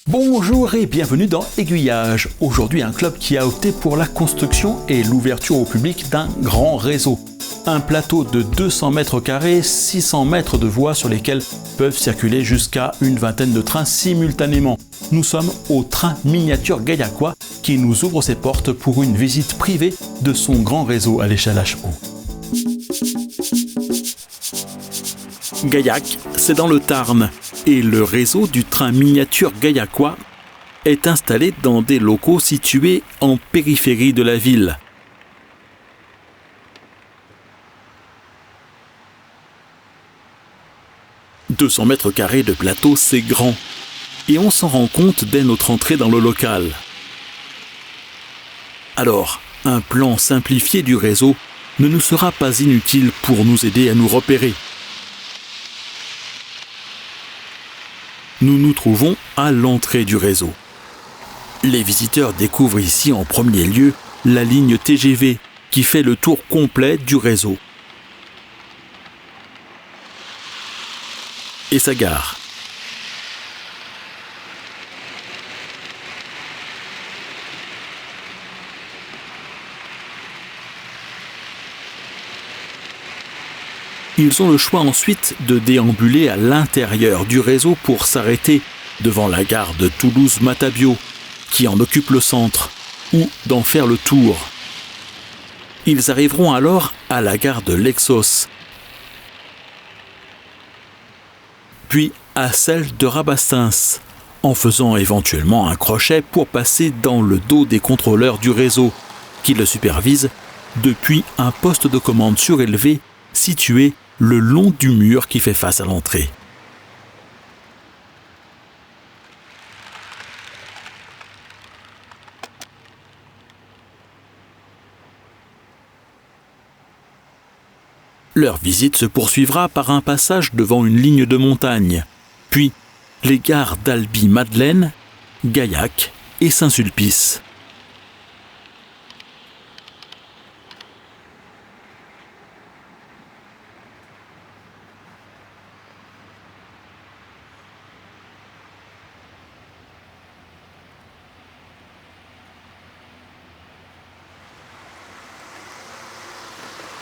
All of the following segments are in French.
Bonjour et bienvenue dans Aiguillage. Aujourd'hui, un club qui a opté pour la construction et l'ouverture au public d'un grand réseau. Un plateau de 200 mètres carrés, 600 mètres de voies sur lesquelles peuvent circuler jusqu'à une vingtaine de trains simultanément. Nous sommes au train miniature gaillacois qui nous ouvre ses portes pour une visite privée de son grand réseau à l'échelle HO. Gaillac, c'est dans le Tarn, et le réseau du train miniature gaillacois est installé dans des locaux situés en périphérie de la ville. « 200 mètres carrés de plateau, c'est grand, et on s'en rend compte dès notre entrée dans le local. Alors, un plan simplifié du réseau ne nous sera pas inutile pour nous aider à nous repérer. Nous nous trouvons à l'entrée du réseau. Les visiteurs découvrent ici en premier lieu la ligne TGV qui fait le tour complet du réseau. Et sa gare. Ils ont le choix ensuite de déambuler à l'intérieur du réseau pour s'arrêter devant la gare de Toulouse-Matabiau, qui en occupe le centre, ou d'en faire le tour. Ils arriveront alors à la gare de Lexos, puis à celle de Rabastens, en faisant éventuellement un crochet pour passer dans le dos des contrôleurs du réseau, qui le supervisent depuis un poste de commande surélevé situé le long du mur qui fait face à l'entrée. Leur visite se poursuivra par un passage devant une ligne de montagne, puis les gares d'Albi-Madeleine, Gaillac et Saint-Sulpice.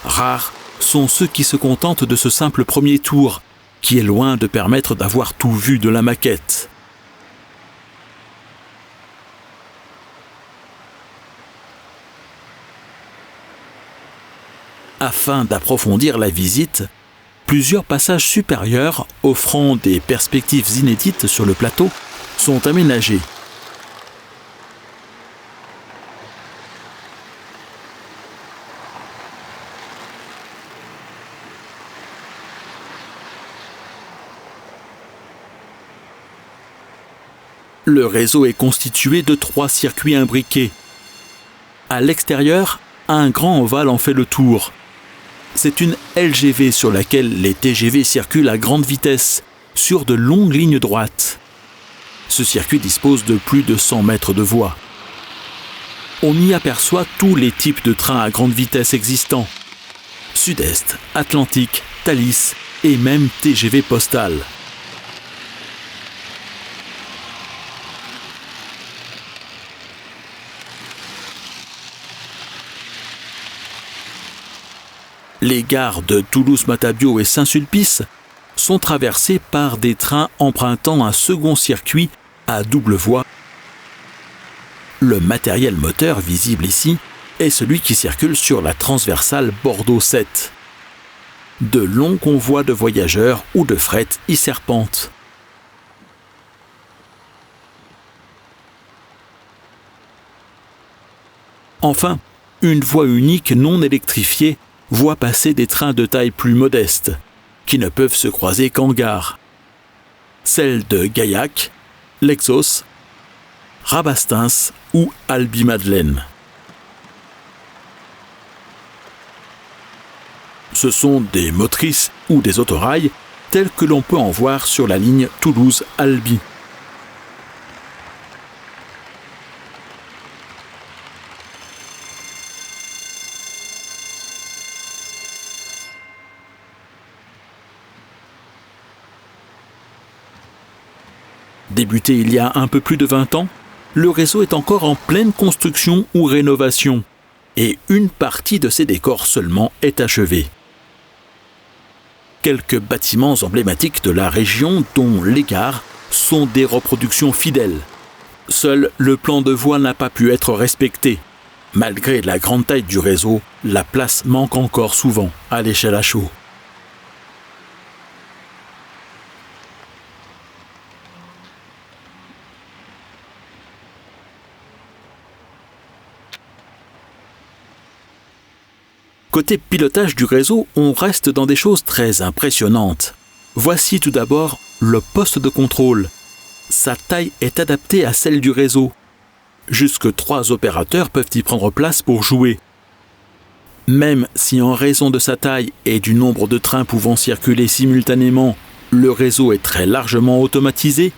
Rares sont ceux qui se contentent de ce simple premier tour, qui est loin de permettre d'avoir tout vu de la maquette. Afin d'approfondir la visite, plusieurs passages supérieurs offrant des perspectives inédites sur le plateau sont aménagés. Le réseau est constitué de 3 circuits imbriqués. À l'extérieur, un grand ovale en fait le tour. C'est une LGV sur laquelle les TGV circulent à grande vitesse, sur de longues lignes droites. Ce circuit dispose de plus de 100 mètres de voie. On y aperçoit tous les types de trains à grande vitesse existants. Sud-Est, Atlantique, Thalys et même TGV Postal. Les gares de Toulouse-Matabiau et Saint-Sulpice sont traversées par des trains empruntant un second circuit à double voie. Le matériel moteur visible ici est celui qui circule sur la transversale Bordeaux 7. De longs convois de voyageurs ou de fret y serpentent. Enfin, une voie unique non électrifiée voit passer des trains de taille plus modeste, qui ne peuvent se croiser qu'en gare. Celles de Gaillac, Lexos, Rabastens ou Albi-Madeleine. Ce sont des motrices ou des autorails tels que l'on peut en voir sur la ligne Toulouse-Albi. Débuté il y a un peu plus de 20 ans, le réseau est encore en pleine construction ou rénovation, et une partie de ses décors seulement est achevée. Quelques bâtiments emblématiques de la région, dont les gares, sont des reproductions fidèles. Seul le plan de voie n'a pas pu être respecté. Malgré la grande taille du réseau, la place manque encore souvent à l'échelle à chaud. Côté pilotage du réseau, on reste dans des choses très impressionnantes. Voici tout d'abord le poste de contrôle. Sa taille est adaptée à celle du réseau. Jusque 3 opérateurs peuvent y prendre place pour jouer. Même si en raison de sa taille et du nombre de trains pouvant circuler simultanément, le réseau est très largement automatisé,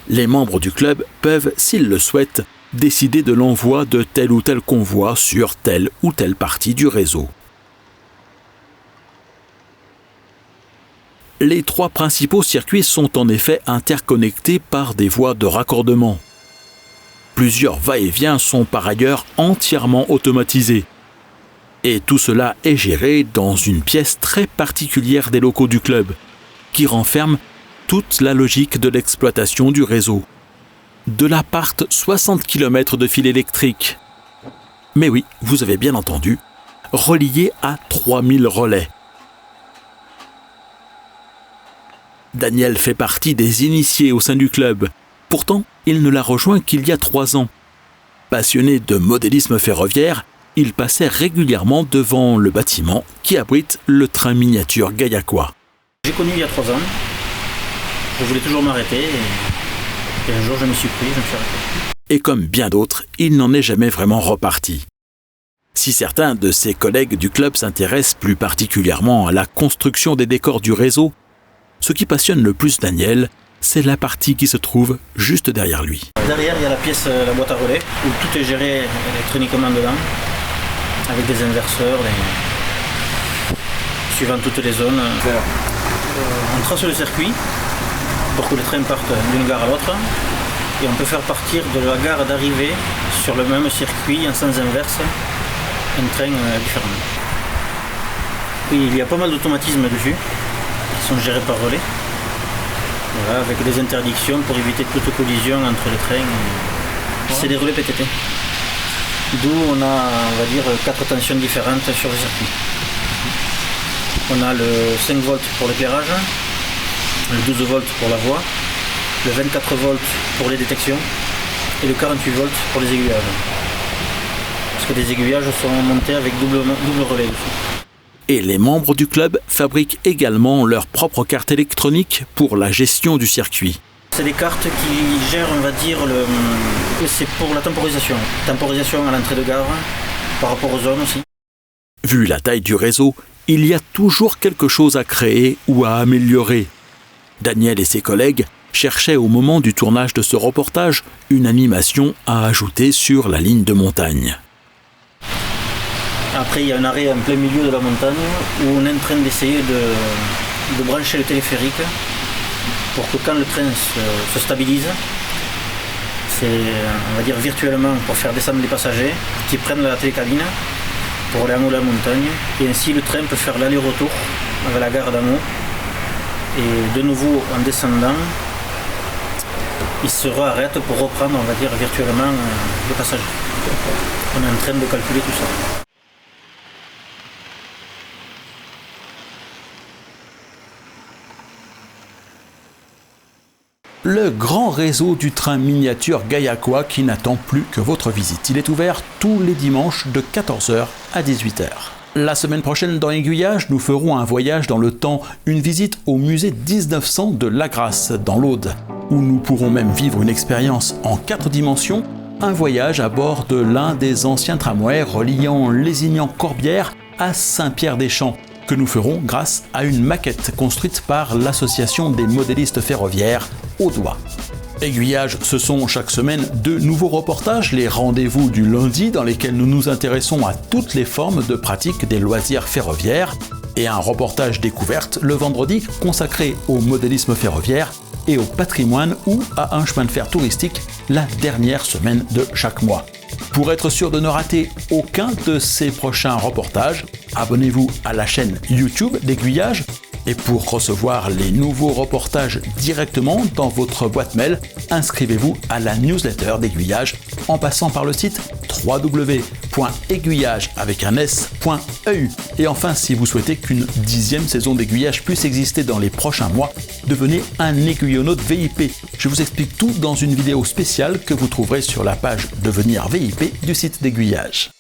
les membres du club peuvent, s'ils le souhaitent, décider de l'envoi de tel ou tel convoi sur telle ou telle partie du réseau. Les 3 principaux circuits sont en effet interconnectés par des voies de raccordement. Plusieurs va-et-vient sont par ailleurs entièrement automatisés. Et tout cela est géré dans une pièce très particulière des locaux du club, qui renferme toute la logique de l'exploitation du réseau. De là partent 60 km de fil électrique. Mais oui, vous avez bien entendu, reliés à 3000 relais. Daniel fait partie des initiés au sein du club. Pourtant, il ne l'a rejoint qu'il y a 3 ans. Passionné de modélisme ferroviaire, il passait régulièrement devant le bâtiment qui abrite le train miniature gaillacois. J'ai connu il y a 3 ans. Je voulais toujours m'arrêter et un jour je me suis pris, je me suis arrêté. Et comme bien d'autres, il n'en est jamais vraiment reparti. Si certains de ses collègues du club s'intéressent plus particulièrement à la construction des décors du réseau, ce qui passionne le plus Daniel, c'est la partie qui se trouve juste derrière lui. Derrière, il y a la pièce, la boîte à relais, où tout est géré électroniquement dedans, avec des inverseurs, suivant toutes les zones. On trace le circuit pour que le train parte d'une gare à l'autre, et on peut faire partir de la gare d'arrivée sur le même circuit en sens inverse un train différent. Oui, il y a pas mal d'automatismes dessus, qui sont gérés par relais. Voilà, avec des interdictions pour éviter toute collision entre les trains. C'est des relais PTT. D'où on a, on va dire, 4 tensions différentes sur le circuit. On a le 5 volts pour l'éclairage, le 12 volts pour la voie, le 24 volts pour les détections et le 48 volts pour les aiguillages. Parce que les aiguillages sont montés avec double relais dessus. Et les membres du club fabriquent également leur propre carte électronique pour la gestion du circuit. C'est des cartes qui gèrent, on va dire, c'est pour la temporisation. Temporisation à l'entrée de gare, par rapport aux zones aussi. Vu la taille du réseau, il y a toujours quelque chose à créer ou à améliorer. Daniel et ses collègues cherchaient au moment du tournage de ce reportage une animation à ajouter sur la ligne de montagne. Après, il y a un arrêt en plein milieu de la montagne où on est en train d'essayer de brancher le téléphérique pour que quand le train se stabilise, c'est, on va dire virtuellement, pour faire descendre les passagers qui prennent la télécabine pour aller en haut de la montagne. Et ainsi, le train peut faire l'aller-retour avec la gare d'en haut. Et de nouveau, en descendant, il se réarrête pour reprendre, on va dire, virtuellement les passagers. On est en train de calculer tout ça. Le grand réseau du train miniature gaillacois qui n'attend plus que votre visite. Il est ouvert tous les dimanches de 14h à 18h. La semaine prochaine dans Aiguillage, nous ferons un voyage dans le temps, une visite au musée 1900 de Lagrasse dans l'Aude, où nous pourrons même vivre une expérience en 4 dimensions, un voyage à bord de l'un des anciens tramways reliant Lézignan-Corbière à Saint-Pierre-des-Champs, que nous ferons grâce à une maquette construite par l'association des modélistes ferroviaires au doigt. Aiguillage, ce sont chaque semaine 2 nouveaux reportages, les rendez-vous du lundi dans lesquels nous nous intéressons à toutes les formes de pratique des loisirs ferroviaires et un reportage découverte le vendredi consacré au modélisme ferroviaire et au patrimoine ou à un chemin de fer touristique la dernière semaine de chaque mois. Pour être sûr de ne rater aucun de ces prochains reportages, abonnez-vous à la chaîne YouTube d'Aiguillage. Et pour recevoir les nouveaux reportages directement dans votre boîte mail, inscrivez-vous à la newsletter d'Aiguillage en passant par le site www.aiguillage.eu. Et enfin, si vous souhaitez qu'une 10e saison d'Aiguillage puisse exister dans les prochains mois, devenez un aiguillonnaute VIP. Je vous explique tout dans une vidéo spéciale que vous trouverez sur la page Devenir VIP du site d'Aiguillage.